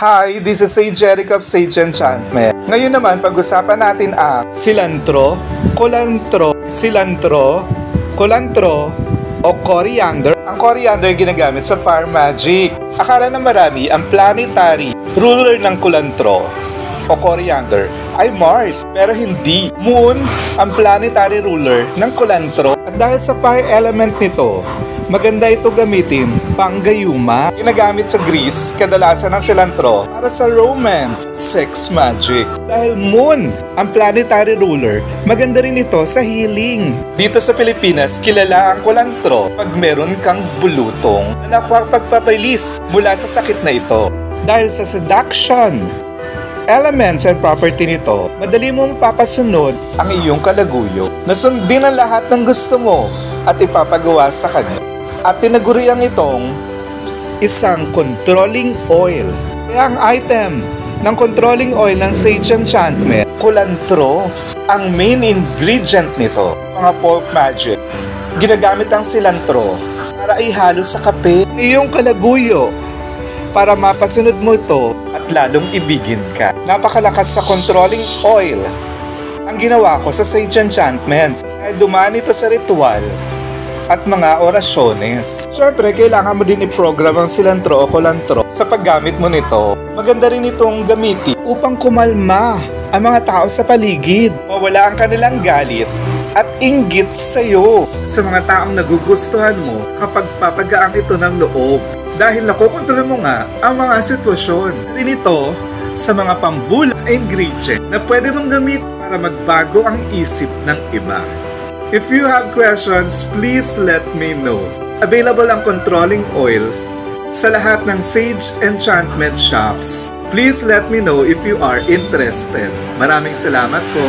Hi, this is Sage Eric of Sage Enchantment. Ngayon naman, pag-usapan natin ang cilantro, culantro, o coriander. Ang coriander ginagamit sa fire magic. Akala ng marami, ang planetary ruler ng culantro o coriander ay Mars, pero hindi. Moon ang planetary ruler ng culantro. At dahil sa fire element nito, maganda ito gamitin panggayuma. Ginagamit sa Greece, kadalasan ng cilantro para sa romance, sex magic. Dahil Moon ang planetary ruler, maganda rin ito sa healing. Dito sa Pilipinas, kilala ang culantro pag meron kang bulutong na nakapagpapalis mula sa sakit na ito. Dahil sa seduction, elements and property nito, madali mong papasunod ang iyong kalaguyo. Nasundin ang lahat ng gusto mo at ipapagawa sa kanya. At tinagurian itong isang controlling oil. Kaya ang item ng controlling oil ng Sage Enchantment, culantro, ang main ingredient nito. Mga folk magic, ginagamit ang cilantro para ihalo sa kape ng iyong kalaguyo para mapasunod mo ito at lalong ibigin ka. Napakalakas sa controlling oil ang ginawa ko sa Sage Enchantments dahil dumaan ito sa ritual at mga orasyones. Siyempre, kailangan mo din i-program ang cilantro o culantro sa paggamit mo nito. Maganda rin itong gamitin upang kumalma ang mga tao sa paligid. Mawala ang kanilang galit at inggit sa iyo sa mga taong nagugustuhan mo kapag papagaan ito ng loob. Dahil nakokontrol mo nga ang mga sitwasyon. Rin ito sa mga pambulang ingredient na pwede mong gamit para magbago ang isip ng iba. If you have questions, please let me know. Available ang controlling oil sa lahat ng Sage Enchantment shops. Please let me know if you are interested. Maraming salamat po.